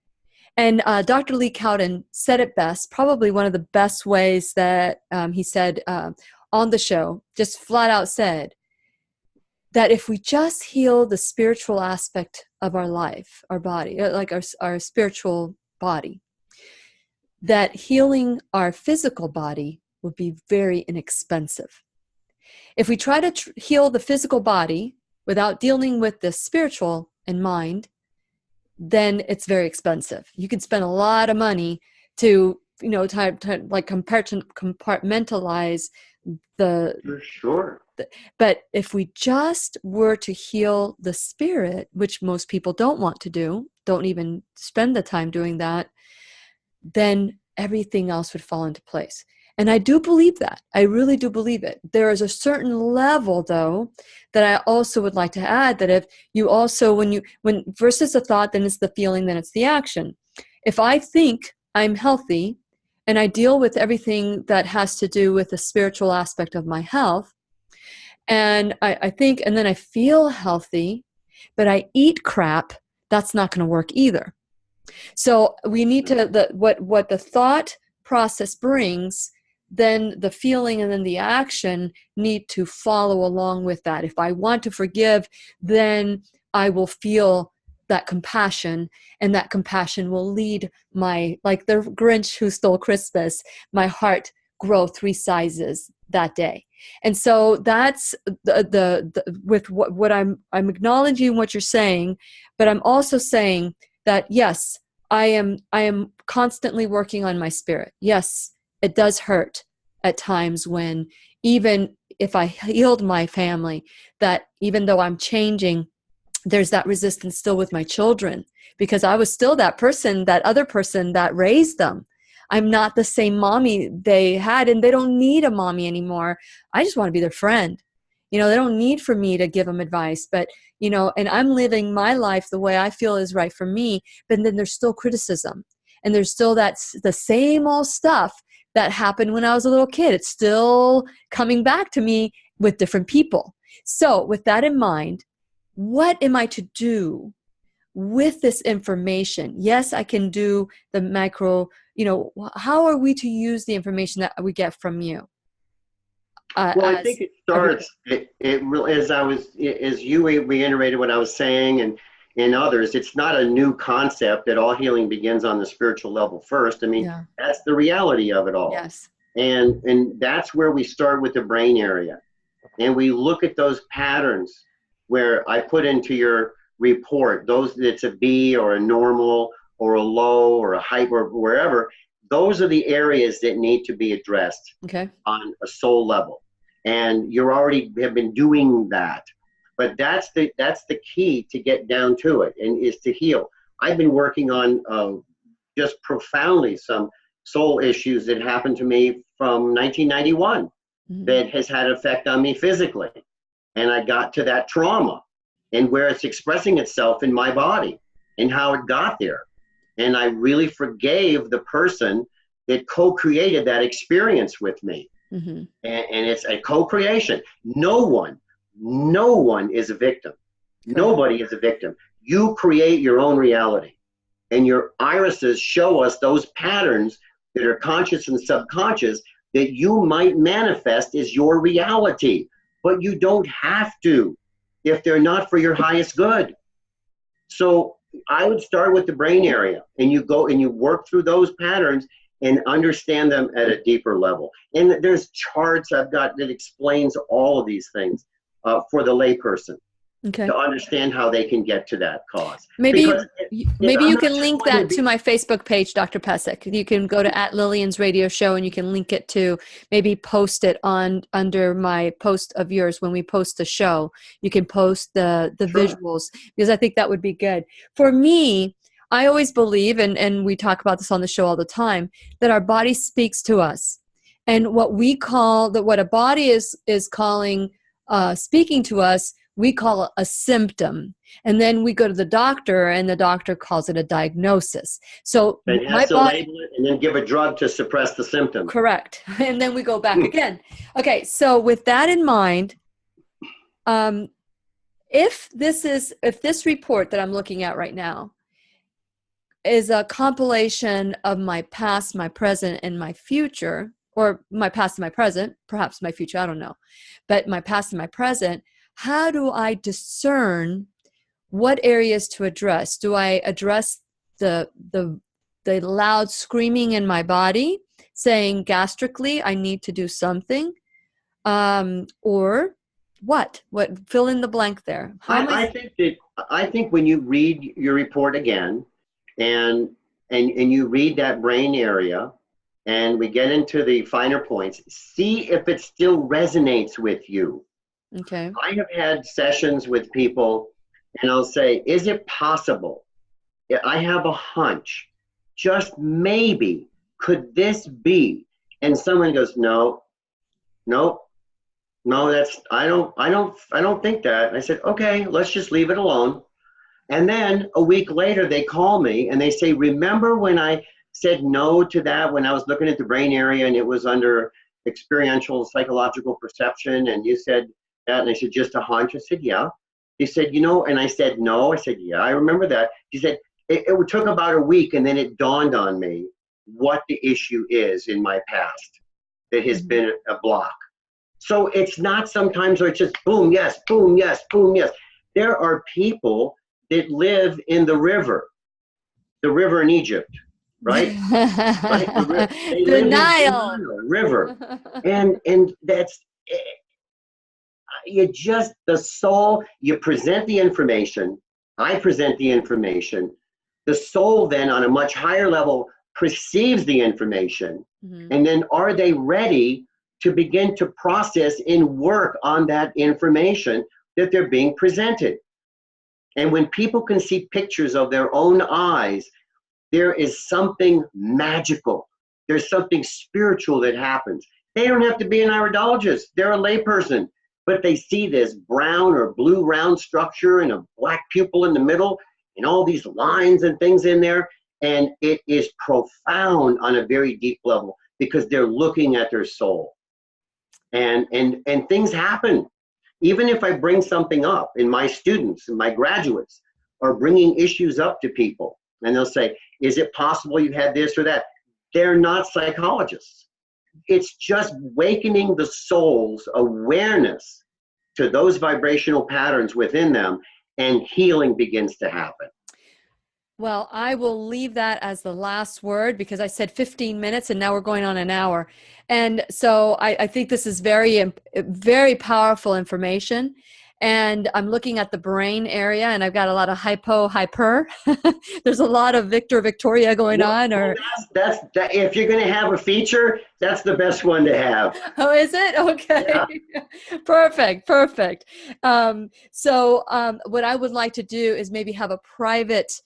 And Dr. Lee Cowden said it best, probably one of the best ways that he said on the show, just flat out said that if we just heal the spiritual aspect of our life, our body, like our spiritual body, that healing our physical body would be very inexpensive. If we try to heal the physical body without dealing with the spiritual in mind, then it's very expensive. You can spend a lot of money to, like compartmentalize For sure. But if we just were to heal the spirit, which most people don't want to do, don't even spend the time doing that, then everything else would fall into place. And I do believe that. I really do believe it. There is a certain level, though, that I also would like to add, that if you also, when versus the thought, then it's the feeling, then it's the action. If I think I'm healthy and I deal with everything that has to do with the spiritual aspect of my health, and I think, and then I feel healthy, but I eat crap, that's not going to work either. So we need to, what the thought process brings, then the feeling and then the action need to follow along with that. If I want to forgive, then I will feel that compassion, and that compassion will lead like the Grinch who stole Christmas, my heart grow 3 sizes that day. And so that's with what I'm acknowledging what you're saying, but I'm also saying that yes, I am constantly working on my spirit. Yes, it does hurt at times when, even if I healed my family, that even though I'm changing, there's that resistance still with my children, because I was still that person, that other person that raised them. I'm not the same mommy they had, and they don't need a mommy anymore. I just want to be their friend. They don't need for me to give them advice, but, and I'm living my life the way I feel is right for me. But then there's still criticism, and there's still the same old stuff that happened when I was a little kid. It's still coming back to me with different people. So with that in mind, what am I to do with this information? Yes, I can do the macro, how are we to use the information that we get from you? Well, I think it starts, as you reiterated what I was saying, and others, it's not a new concept that all healing begins on the spiritual level first. I mean, that's the reality of it all. Yes. And that's where we start with the brain area. And we look at those patterns where I put into your report, those that's a B or a normal or a low or a hyper or wherever, those are the areas that need to be addressed on a soul level. And you already have been doing that. But that's the key to get down to it, and is to heal. I've been working on just profoundly some soul issues that happened to me from 1991 that has had an effect on me physically. And I got to that trauma and where it's expressing itself in my body and how it got there. And I really forgave the person that co-created that experience with me. And it's a co-creation. No one is a victim. Nobody is a victim. You create your own reality. And your irises show us those patterns that are conscious and subconscious that you might manifest as your reality. But you don't have to if they're not for your highest good. So I would start with the brain area, and you go and you work through those patterns and understand them at a deeper level. And there's charts I've got that explains all of these things for the layperson to understand how they can get to that cause. Maybe you can link that to my Facebook page, Dr. Pesek. You can go to @Lillian's radio show, and you can link it to, maybe post it under my post of yours when we post the show. You can post the visuals, because I think that would be good. For me, I always believe, and we talk about this on the show all the time, that our body speaks to us. And what a body is calling, speaking to us, we call it a symptom. And then we go to the doctor, and the doctor calls it a diagnosis. So and has to label it and then give a drug to suppress the symptom. Correct. And then we go back again. Okay, so with that in mind, if this report that I'm looking at right now is a compilation of my past, my present, and my future, or my past and my present, perhaps my future, I don't know, but my past and my present, how do I discern what areas to address? Do I address the loud screaming in my body, saying gastrically I need to do something, or what? Fill in the blank there. I think when you read your report again, and you read that brain area, and we get into the finer points, see if it still resonates with you. Okay. I have had sessions with people, and I'll say, is it possible? I have a hunch. Just maybe, could this be? And someone goes, no, that's, I don't think that. And I said, okay, let's just leave it alone. And then a week later, they call me and they say, remember when I said no to that when I was looking at the brain area and it was under experiential psychological perception, and you said that, and I said, just a hunch? I said, yeah. He said, and I said, no. I said, yeah, I remember that. He said, it took about a week, and then it dawned on me what the issue is in my past that has been a block. So it's not sometimes where it's just boom, yes, boom, yes, boom, yes. There are people that live in the river in Egypt, right? Right? The Nile River. And that's, the soul, you present the information, I present the information, the soul then on a much higher level perceives the information, and then are they ready to begin to process and work on that information that they're being presented? And when people can see pictures of their own eyes, there is something magical. There's something spiritual that happens. They don't have to be an iridologist. They're a layperson, but they see this brown or blue round structure and a black pupil in the middle and all these lines and things in there. And it is profound on a very deep level because they're looking at their soul. And things happen. Even if I bring something up, and my students and my graduates are bringing issues up to people, and they'll say, is it possible you had this or that? They're not psychologists. It's just awakening the soul's awareness to those vibrational patterns within them, and healing begins to happen. Well, I will leave that as the last word because I said 15 minutes and now we're going on an hour. And so I think this is very, very powerful information. and I'm looking at the brain area, and I've got a lot of hyper. There's a lot of Victoria going on, or that's that. If you're going to have a feature, that's the best one to have. oh, is it? Okay. Yeah. Perfect. What I would like to do is maybe have a private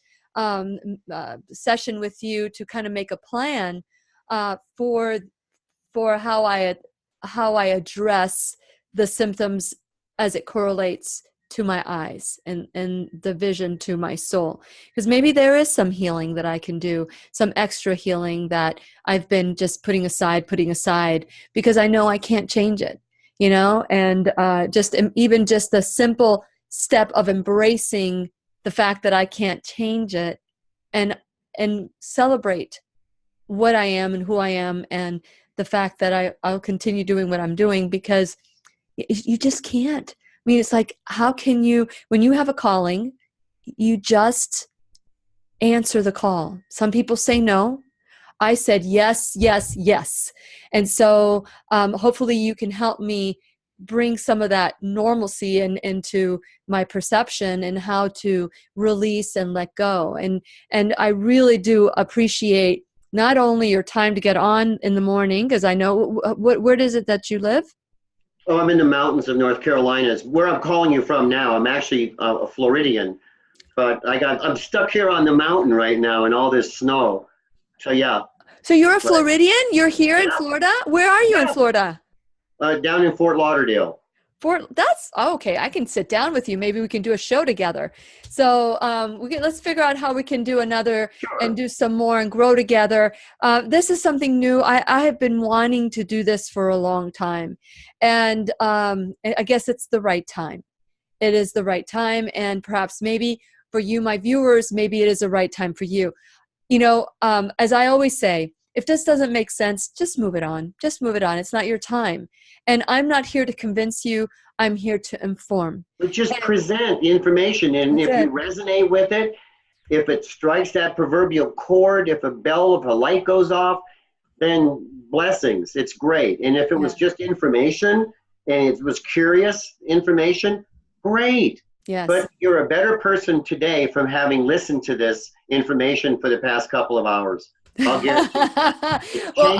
session with you to kind of make a plan for how I address the symptoms as it correlates to my eyes and the vision to my soul. Because maybe there is some healing that I can do, some extra healing that I've been just putting aside because I know I can't change it, and even just the simple step of embracing the fact that I can't change it and celebrate what I am and who I am, and the fact that I'll continue doing what I'm doing, because you just can't. I mean, it's like, how can you, when you have a calling, you just answer the call. Some people say no. I said yes, yes, yes. And so hopefully you can help me bring some of that normalcy into my perception and how to release and let go. And I really do appreciate not only your time to get on in the morning, because I know, where is it that you live? Oh, I'm in the mountains of North Carolina. It's where I'm calling you from now. I'm actually a Floridian, but I'm stuck here on the mountain right now in all this snow. So yeah. So you're a Floridian? You're here in Florida? Where are you in Florida? Down in Fort Lauderdale. Okay. I can sit down with you. Maybe we can do a show together. So let's figure out how we can do another and do some more and grow together. This is something new. I have been wanting to do this for a long time, and I guess it's the right time. It is the right time, and perhaps maybe for you, my viewers, maybe it is the right time for you. As I always say, if this doesn't make sense, just move it on. Just move it on. It's not your time. And I'm not here to convince you. I'm here to inform. But just present the information. And if you resonate with it, if it strikes that proverbial chord, if a light goes off, then blessings. It's great. And if it was just information and it was curious information, great. Yes. But you're a better person today from having listened to this information for the past couple of hours. I'll guarantee you. Well,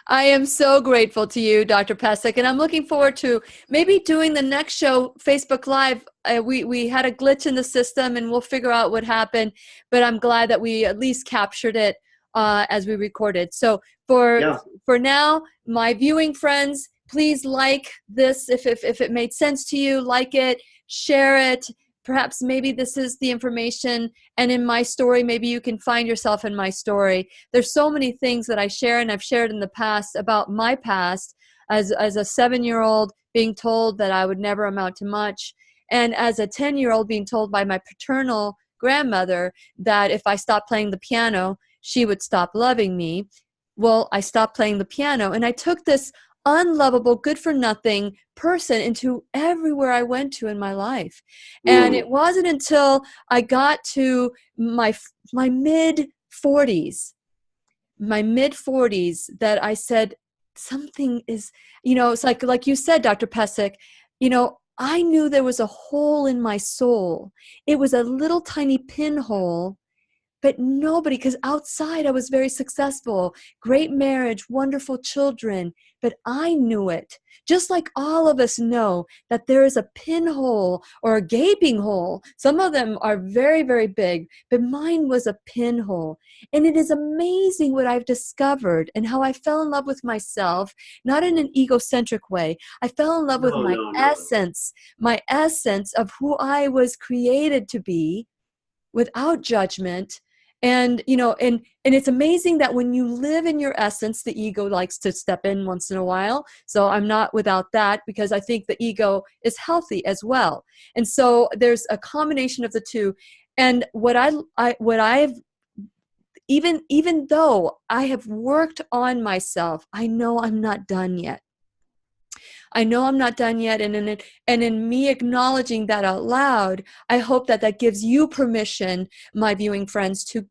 I am so grateful to you, Dr. Pesek, and I'm looking forward to maybe doing the next show, Facebook Live. We had a glitch in the system, and we'll figure out what happened, but I'm glad that we at least captured it as we recorded. So for now, my viewing friends, please like this if it made sense to you. Like it, share it. Perhaps maybe this is the information, and in my story, maybe you can find yourself in my story. There's so many things that I share, and I've shared in the past about my past as a 7-year-old being told that I would never amount to much, and as a 10-year-old being told by my paternal grandmother that if I stopped playing the piano, she would stop loving me. Well, I stopped playing the piano, and I took this unlovable, good-for-nothing person into everywhere I went to in my life. And it wasn't until I got to my mid-40s that I said, something is, it's like you said, Dr. Pesek, I knew there was a hole in my soul. It was a little tiny pinhole, but nobody, because outside I was very successful, great marriage, wonderful children, but I knew it. Just like all of us know that there is a pinhole or a gaping hole. Some of them are very, very big, but mine was a pinhole. And it is amazing what I've discovered and how I fell in love with myself, not in an egocentric way. I fell in love with my essence of who I was created to be without judgment. And, and it's amazing that when you live in your essence, the ego likes to step in once in a while. So I'm not without that, because I think the ego is healthy as well. And so there's a combination of the two. And even though I have worked on myself, I know I'm not done yet. And in me acknowledging that out loud, I hope that gives you permission, my viewing friends, to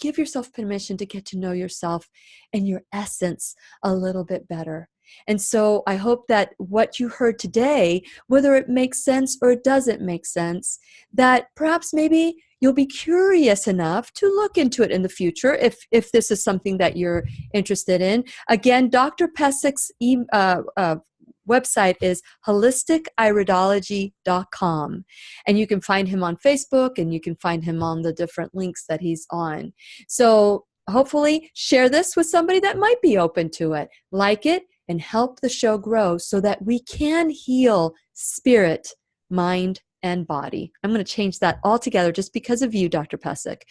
give yourself permission to get to know yourself and your essence a little bit better. And so I hope that what you heard today, whether it makes sense or it doesn't make sense, that perhaps maybe you'll be curious enough to look into it in the future if this is something that you're interested in. Again, Dr. Pesek's website is holistikiridology.com. And you can find him on Facebook, and you can find him on the different links that he's on. So hopefully share this with somebody that might be open to it. Like it and help the show grow so that we can heal spirit, mind, and body. I'm going to change that altogether just because of you, Dr. Pesek.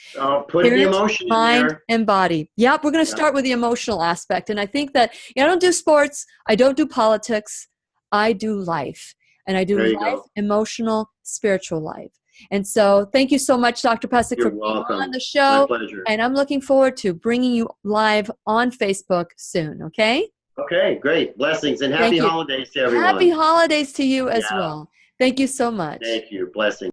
Put the emotion mind, in there. and body. Yep, we're going to start with the emotional aspect. And I think that I don't do sports. I don't do politics. I do life. And I do life, emotional, spiritual life. And so thank you so much, Dr. Pesek, for being on the show. My pleasure. And I'm looking forward to bringing you live on Facebook soon, okay? Okay, great. Blessings and happy holidays to everyone. Happy holidays to you as well. Thank you so much. Thank you. Blessings.